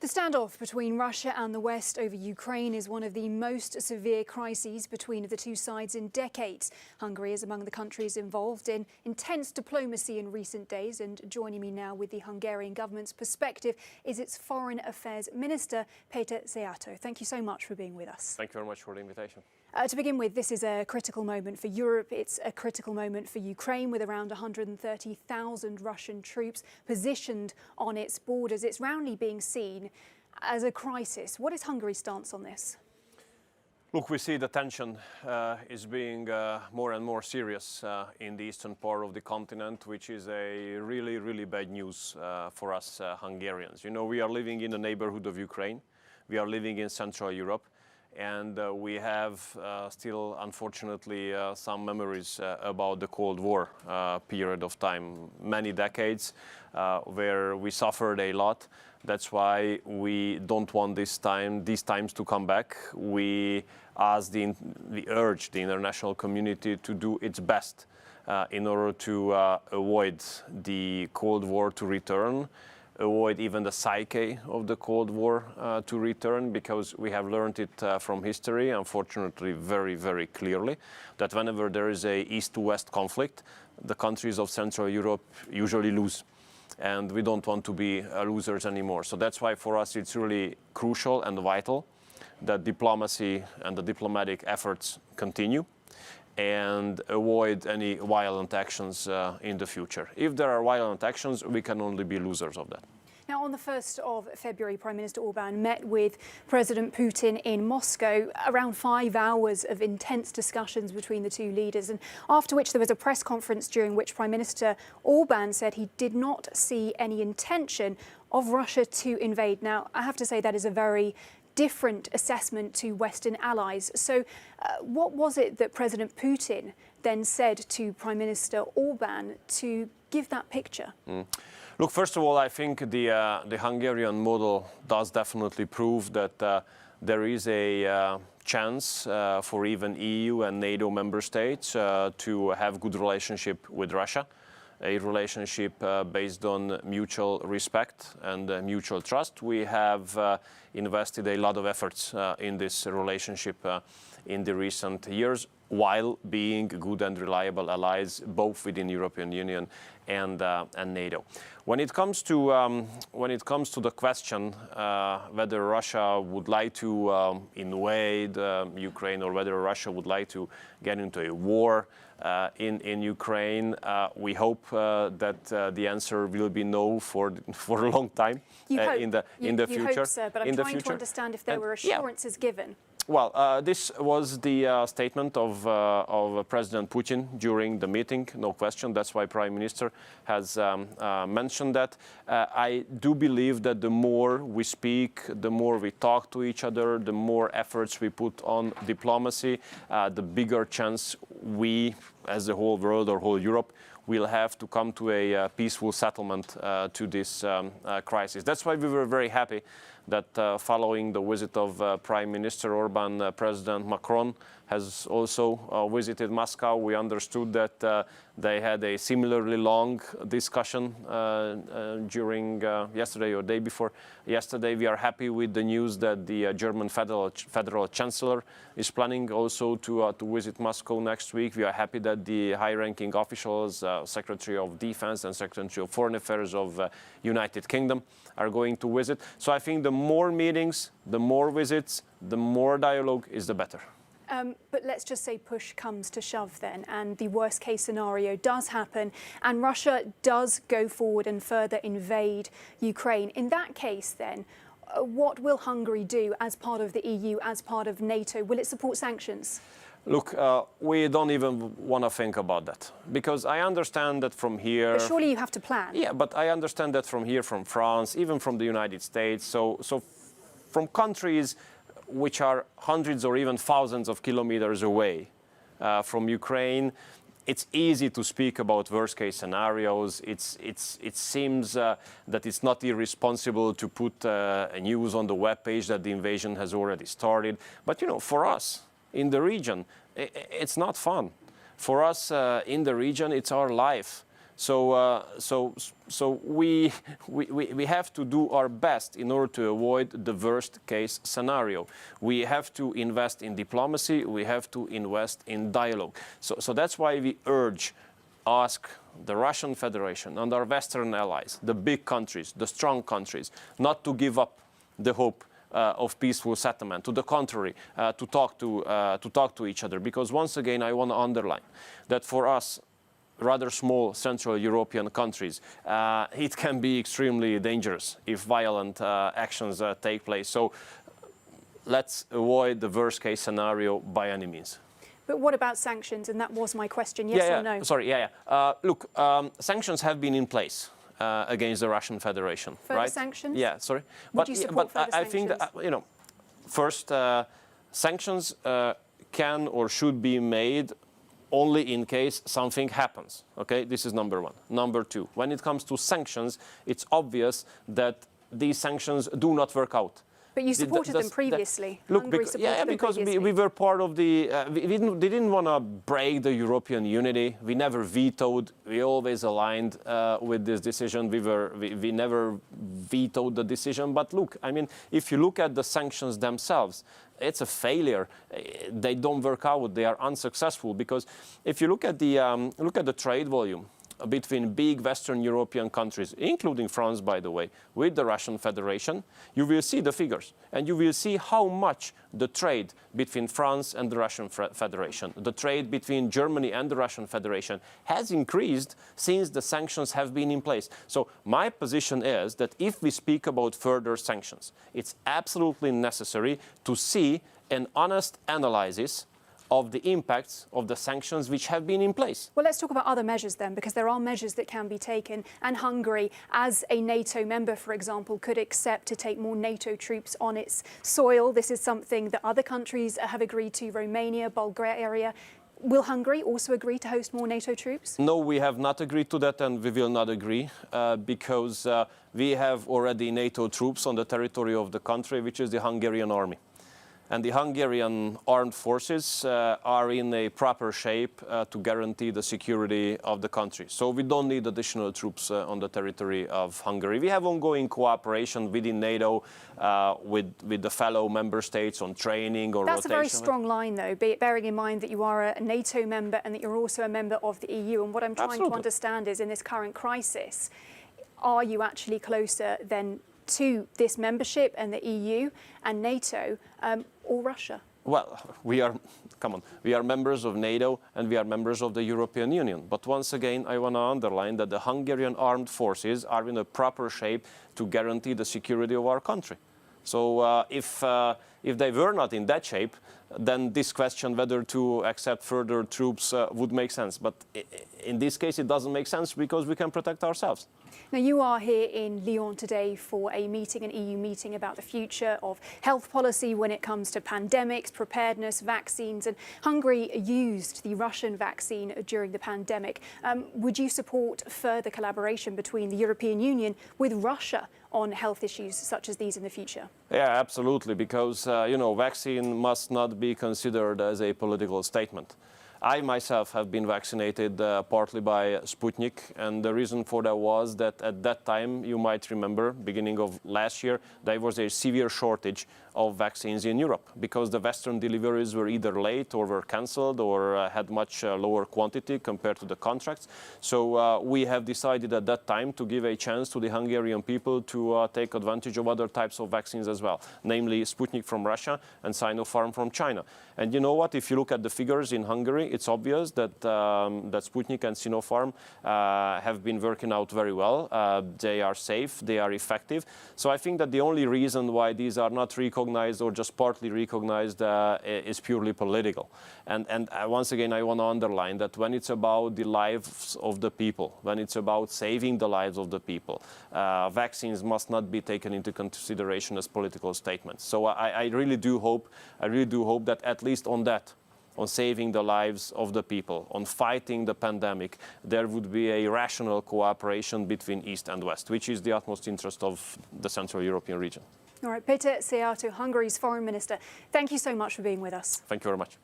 The standoff between Russia and the West over Ukraine is one of the most severe crises between the two sides in decades. Hungary is among the countries involved in intense diplomacy in recent days, and joining me now with the Hungarian government's perspective is its Foreign Affairs Minister, Péter Szijjártó. Thank you so much for being with us. Thank you very much for the invitation. To begin with, this is a critical moment for Europe. It's a critical moment for Ukraine, with around 130,000 Russian troops positioned on its borders. It's roundly being seen as a crisis. What is Hungary's stance on this? Look, we see the tension is being more and more serious in the eastern part of the continent, which is a really bad news for us Hungarians. You know, we are living in the neighborhood of Ukraine. We are living in Central Europe. And we have still, unfortunately, some memories about the Cold War period of time, many decades, where we suffered a lot. That's why we don't want these times to come back. We urge the international community to do its best in order to avoid the Cold War to return, avoid even the psyche of the Cold War to return, because we have learned it from history, unfortunately, very clearly, that whenever there is a East-to-West conflict, the countries of Central Europe usually lose. And we don't want to be losers anymore. So that's why for us it's really crucial and vital that diplomacy and the diplomatic efforts continue and avoid any violent actions in the future. If there are violent actions, we can only be losers of that. Now, on the 1st of February, Prime Minister Orbán met with President Putin in Moscow. Around 5 hours of intense discussions between the two leaders, and after which there was a press conference during which Prime Minister Orbán said he did not see any intention of Russia to invade. Now, I have to say that is a very different assessment to Western allies. So what was it that President Putin then said to Prime Minister Orbán to give that picture? Look, first of all, I think the Hungarian model does definitely prove that there is a chance for even EU and NATO member states to have good relationship with Russia. A relationship based on mutual respect and mutual trust. We have invested a lot of efforts in this relationship in the recent years, while being good and reliable allies both within European Union and NATO. When it comes to the question whether Russia would like to invade Ukraine, or whether Russia would like to get into a war in Ukraine, we hope that the answer will be no for a long time in the future. You hope, sir, but I'm trying to understand if there were assurances given. Well, this was the statement of President Putin during the meeting, no question. That's why Prime Minister has mentioned that. I do believe that the more we speak, the more we talk to each other, the more efforts we put on diplomacy, the bigger chance we, as the whole world or whole Europe, will have to come to a peaceful settlement to this crisis. That's why we were very happy that following the visit of Prime Minister Orbán, President Macron has also visited Moscow. We understood that they had a similarly long discussion during yesterday or day before yesterday. We are happy with the news that the German Federal Chancellor is planning also to visit Moscow next week. We are happy that the high-ranking officials, Secretary of Defense and Secretary of Foreign Affairs of United Kingdom, are going to visit. So I think the more meetings, the more visits, the more dialogue is the better. But let's just say push comes to shove then, and the worst case scenario does happen, and Russia does go forward and further invade Ukraine. In that case then, what will Hungary do as part of the EU, as part of NATO? Will it support sanctions? Look, we don't even want to think about that, because I understand that from here... But surely you have to plan. Yeah, but I understand that from here, from France, even from the United States, so from countries which are hundreds or even thousands of kilometers away from Ukraine, it's easy to speak about worst-case scenarios. It seems that it's not irresponsible to put news on the webpage that the invasion has already started. But, you know, for us in the region, it's not fun. For us in the region, it's our life. So we have to do our best in order to avoid the worst case scenario. We have to invest in diplomacy. We have to invest in dialogue. So that's why we ask the Russian Federation and our Western allies, the big countries, the strong countries, not to give up the hope of peaceful settlement. To the contrary, to talk to each other. Because once again, I want to underline that for us, rather small Central European countries, it can be extremely dangerous if violent actions take place. So let's avoid the worst case scenario by any means. But what about sanctions? And that was my question, yes or no? Sorry, look, sanctions have been in place against the Russian Federation, further right? Sanctions? Yeah, sorry. Would you support further I think sanctions? that, first, sanctions can or should be made only in case something happens. Okay, this is number one. Number two, when it comes to sanctions, it's obvious that these sanctions do not work out. But you supported them previously. Hungary supported them because previously. we were part of the. We didn't want to break the European unity. We never vetoed. We always aligned with this decision. We never vetoed the decision. But look, I mean, if you look at the sanctions themselves, it's a failure. They don't work out. They are unsuccessful because if you look at the trade volume between big Western European countries, including France, by the way, with the Russian Federation, you will see the figures. And you will see how much the trade between France and the Russian Federation, the trade between Germany and the Russian Federation has increased since the sanctions have been in place. So my position is that if we speak about further sanctions, it's absolutely necessary to see an honest analysis of the impacts of the sanctions which have been in place. Well, let's talk about other measures then, because there are measures that can be taken. And Hungary, as a NATO member, for example, could accept to take more NATO troops on its soil. This is something that other countries have agreed to, Romania, Bulgaria. Will Hungary also agree to host more NATO troops? No, we have not agreed to that, and we will not agree because we have already NATO troops on the territory of the country, which is the Hungarian army. And the Hungarian armed forces are in a proper shape to guarantee the security of the country. So we don't need additional troops on the territory of Hungary. We have ongoing cooperation within NATO with the fellow member states on training or rotation. That's a very strong line, though, bearing in mind that you are a NATO member and that you're also a member of the EU. And what I'm trying to understand is, in this current crisis, are you actually closer then to this membership and the EU and NATO or Russia? Well, we are members of NATO and we are members of the European Union. But once again, I want to underline that the Hungarian armed forces are in a proper shape to guarantee the security of our country. So if they were not in that shape, then this question whether to accept further troops would make sense. But in this case, it doesn't make sense because we can protect ourselves. Now, you are here in Lyon today for a meeting, an EU meeting about the future of health policy when it comes to pandemics, preparedness, vaccines. And Hungary used the Russian vaccine during the pandemic. Would you support further collaboration between the European Union with Russia on health issues such as these in the future? Yeah, absolutely, because, vaccine must not be considered as a political statement. I myself have been vaccinated partly by Sputnik, and the reason for that was that at that time, you might remember, beginning of last year, there was a severe shortage of vaccines in Europe because the Western deliveries were either late or were cancelled or had much lower quantity compared to the contracts. So we have decided at that time to give a chance to the Hungarian people to take advantage of other types of vaccines as well, namely Sputnik from Russia and Sinopharm from China. And you know what? If you look at the figures in Hungary, it's obvious that that Sputnik and Sinopharm have been working out very well. They are safe, they are effective. So I think that the only reason why these are not recognized or just partly recognized is purely political. And once again, I want to underline that when it's about the lives of the people, when it's about saving the lives of the people, vaccines must not be taken into consideration as political statements. So I really do hope that at least on that, on saving the lives of the people, on fighting the pandemic, there would be a rational cooperation between East and West, which is the utmost interest of the Central European region. All right, Péter Szijjártó, Hungary's foreign minister, thank you so much for being with us. Thank you very much.